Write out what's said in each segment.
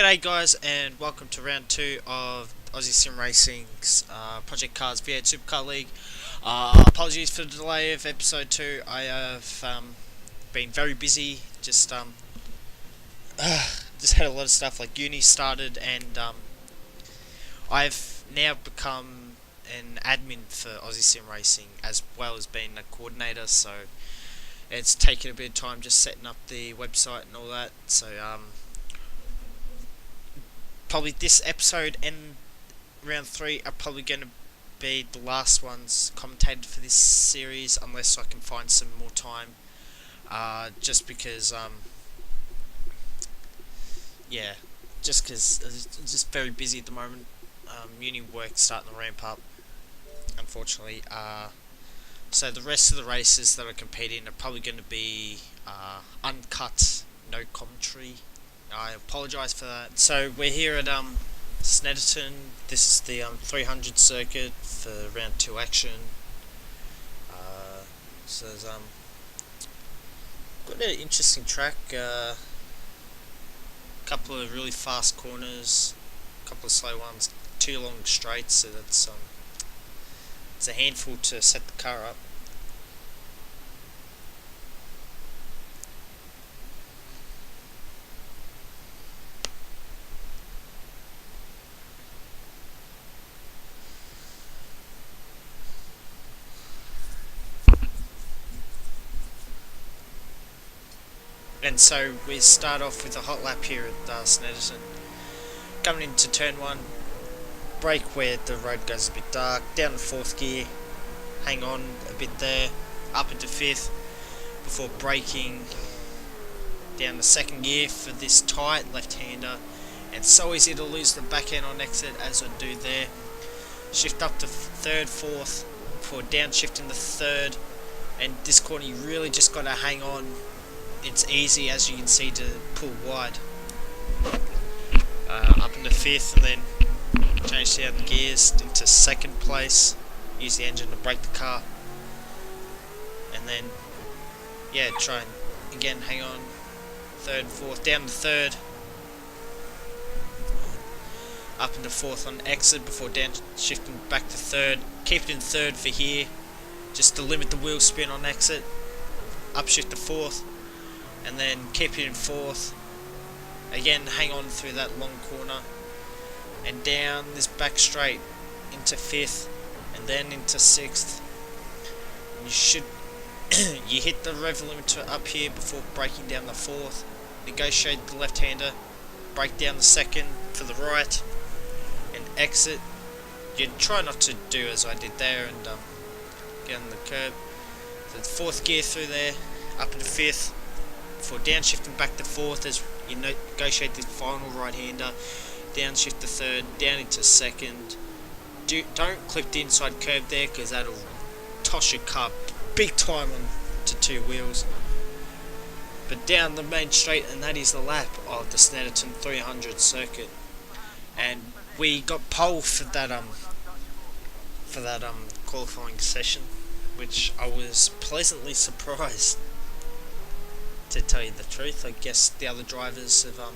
G'day guys, and welcome to round 2 of Aussie Sim Racing's Project Cars V8 Supercar League. Apologies for the delay of episode 2. I have been very busy, just had a lot of stuff like uni started, and I've now become an admin for Aussie Sim Racing as well as being a coordinator, so it's taken a bit of time just setting up the website and all that. So probably this episode and round 3 are probably going to be the last ones commentated for this series, unless I can find some more time. Just because, I'm just very busy at the moment. Uni work starting to ramp up, unfortunately. So the rest of the races that I compete in are probably going to be uncut, no commentary. I apologise for that. So we're here at Snetterton. This is the 300 circuit for round 2 action. So there's got an interesting track. Couple of really fast corners, couple of slow ones, 2 long straights. So that's it's a handful to set the car up. And so we start off with a hot lap here at Snetterton. Coming into turn 1, brake where the road goes a bit dark, down to 4th gear, hang on a bit there, up into 5th, before braking down the 2nd gear for this tight left-hander. And so easy to lose the back end on exit as I do there. Shift up to 3rd, 4th, before downshifting the 3rd, and this corner you really just got to hang on. It's easy, as you can see, to pull wide. Up into 5th, and then change down the gears into 2nd place. Use the engine to brake the car, and then try and again hang on. 3rd, 4th, down to 3rd, up into 4th on exit before downshifting back to 3rd. Keep it in 3rd for here, just to limit the wheel spin on exit. Upshift to 4th. And then keep it in 4th. Again, hang on through that long corner, and down this back straight into 5th, and then into 6th. And you should you hit the rev limiter up here before braking down the 4th. Negotiate the left-hander, brake down the 2nd for the right, and exit. You try not to do as I did there and get on the curb. So the 4th gear through there, up into 5th. For downshifting back to 4th as you negotiate this final right-hander, downshift to 3rd, down into 2nd. Don't clip the inside curb there, because that'll toss your car big time onto 2 wheels. But down the main straight, and that is the lap of the Snetterton 300 circuit. And we got pole for that qualifying session, which I was pleasantly surprised. To tell you the truth, I guess the other drivers have, I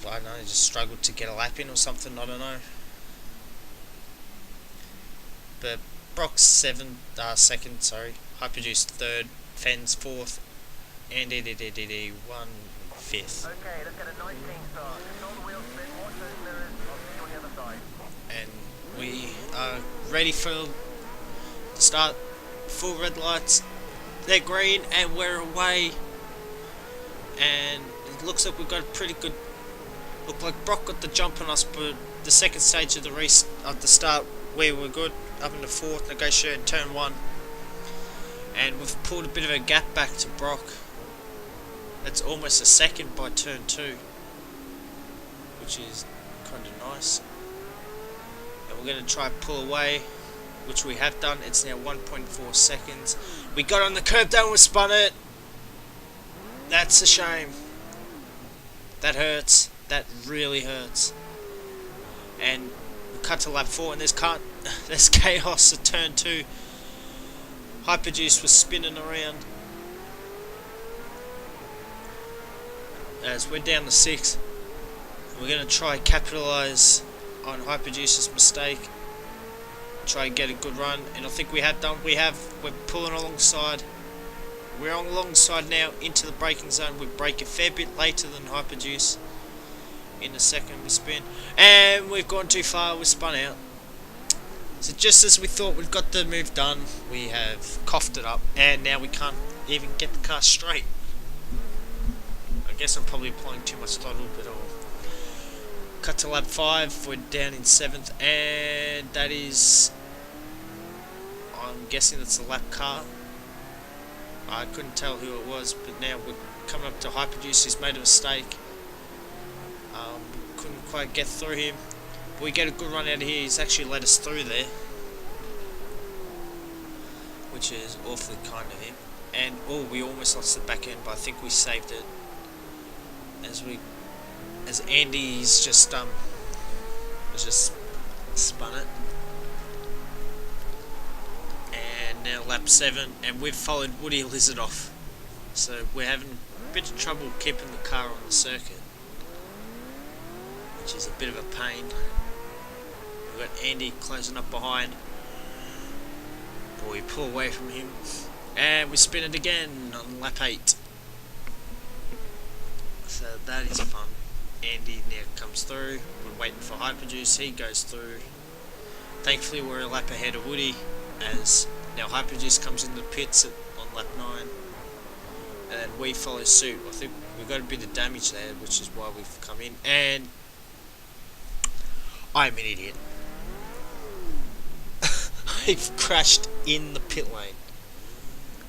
don't know, just struggled to get a lap in or something, I don't know. But Brock's 2nd, Hyperjuice 3rd, Fens 4th, and EDDD 1 5th. Okay, let's get a nice clean start. Control the wheel spin, watch those mirrors, I'll see you on the other side. And we are ready for the start. Full red lights, they're green, and we're away. And it looks like we've got a pretty good. Look like Brock got the jump on us, but the 2nd stage of the start, we were good. Up into 4th, negotiated turn 1, and we've pulled a bit of a gap back to Brock. That's almost a 2nd by turn 2, which is kind of nice. And we're going to try and pull away, which we have done. It's now 1.4 seconds. We got on the curb down, we spun it. That's a shame. That hurts. That really hurts. And we cut to lap 4, and there's chaos at turn 2. Hyperjuice was spinning around. as we're down to 6. We're going to try capitalise on Hyperjuice's mistake, try and get a good run, and I think we have done. We're pulling alongside. We're on alongside now into the braking zone. We brake a fair bit later than Hyperjuice in the second we spin, and we've gone too far. We spun out. So just as we thought we've got the move done, we have coughed it up, and now we can't even get the car straight. I guess I'm probably applying too much throttle, but all. Cut to lap 5, we're down in 7th, and that is, I'm guessing it's a lap car. I couldn't tell who it was, but now we're coming up to Hyperjuice. He's made a mistake. Couldn't quite get through him. But we get a good run out of here. He's actually let us through there, which is awfully kind of him. And we almost lost the back end, but I think we saved it as Andy's just spun it. And now lap 7, and we've followed Woody Lizard off, so we're having a bit of trouble keeping the car on the circuit, which is a bit of a pain. We've got Andy closing up behind, but we pull away from him, and we spin it again on lap 8. So that is fun. Andy now comes through. We're waiting for Hyperjuice. He goes through. Thankfully, we're a lap ahead of Woody, as now Hyperjuice comes into the pits on lap 9, and then we follow suit. I think we've got a bit of damage there, which is why we've come in. And I'm an idiot. I've crashed in the pit lane.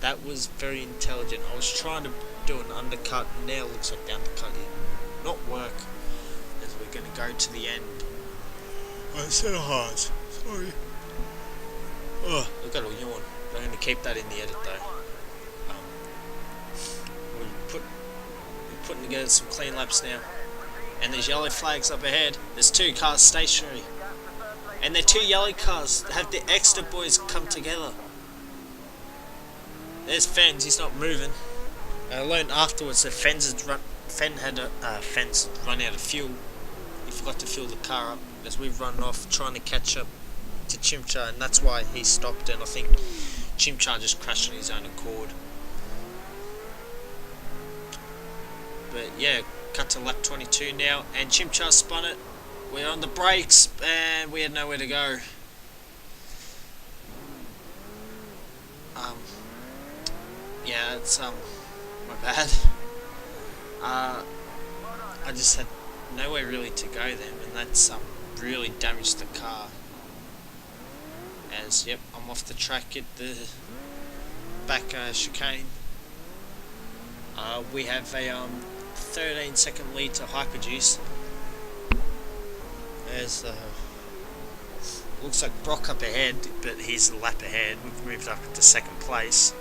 That was very intelligent. I was trying to do an undercut, and now it looks like the undercut did not work, as we're going to go to the end. I said hard. Sorry. Oh, I've got a yawn. I'm going to keep that in the edit though. We're putting together some clean laps now, and there's yellow flags up ahead. There's 2 cars stationary, and they're 2 yellow cars. Have the extra boys come together. There's Fens, he's not moving. I learned afterwards that Fen had run out of fuel. He forgot to fill the car up as we've run off trying to catch up to Chimchar, and that's why he stopped, and I think Chimchar just crashed on his own accord. But yeah, cut to lap 22 now, and Chimchar spun it. We're on the brakes, and we had nowhere to go. Yeah, it's my bad. I just had nowhere really to go then, and that's really damaged the car. As yep, I'm off the track at the back chicane. We have a 13-second lead to Hyperjuice. There's looks like Brock up ahead, but he's a lap ahead. We've moved up into 2nd place.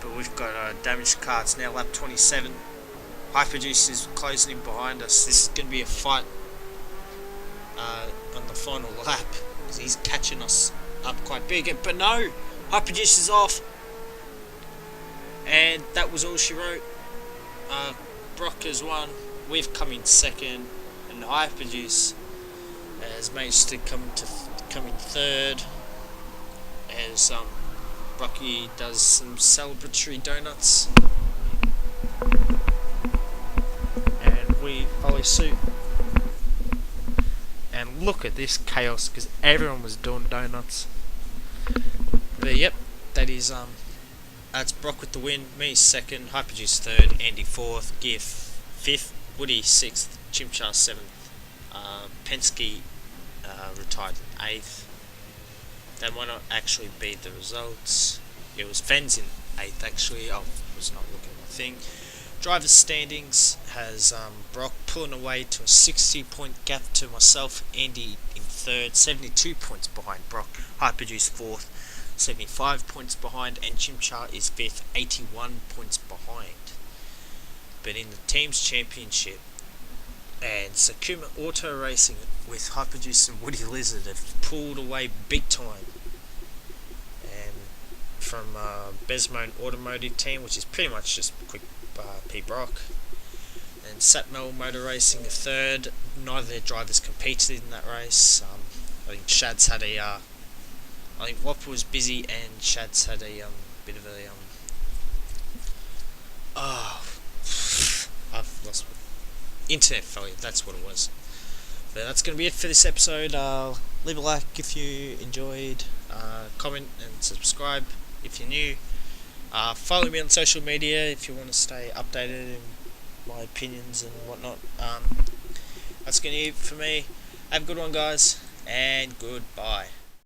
But we've got a damaged car. It's now lap 27. Hyperjuice is closing in behind us. This is going to be a fight on the final lap, because he's catching us up quite big. But no, Hyperjuice is off, and that was all she wrote. Brock has won. We've come in 2nd, and Hyperjuice has managed to come in 3rd. As Brocky does some celebratory donuts, and we follow suit. And look at this chaos, because everyone was doing donuts. But yep, that is that's Brock with the win. Me 2nd, Hyperjuice 3rd, Andy 4th, Gear 5th, Woody 6th, Chimchar 7th, Penske retired in 8th. That might not actually be the results. It was Fens in 8th actually. I was not looking at the thing. Drivers' standings has Brock pulling away to a 60-point gap to myself. Andy in 3rd, 72 points behind Brock. Hyperjuice 4th, 75 points behind, and Chimchar is 5th, 81 points behind. But in the team's championship, and Sakuma Auto Racing with Hyperjuice and Woody Lizard have pulled away big time. And from Besmone Automotive Team, which is pretty much just quick P Brock, and Satmel Motor Racing a third. Neither of their drivers competed in that race. I think Shad's had a I think Whopper was busy and Shad's had a bit of a I've lost my internet failure, that's what it was. But that's going to be it for this episode. Leave a like if you enjoyed, comment and subscribe if you're new. Follow me on social media if you want to stay updated in my opinions and whatnot. That's going to be it for me. Have a good one, guys, and goodbye.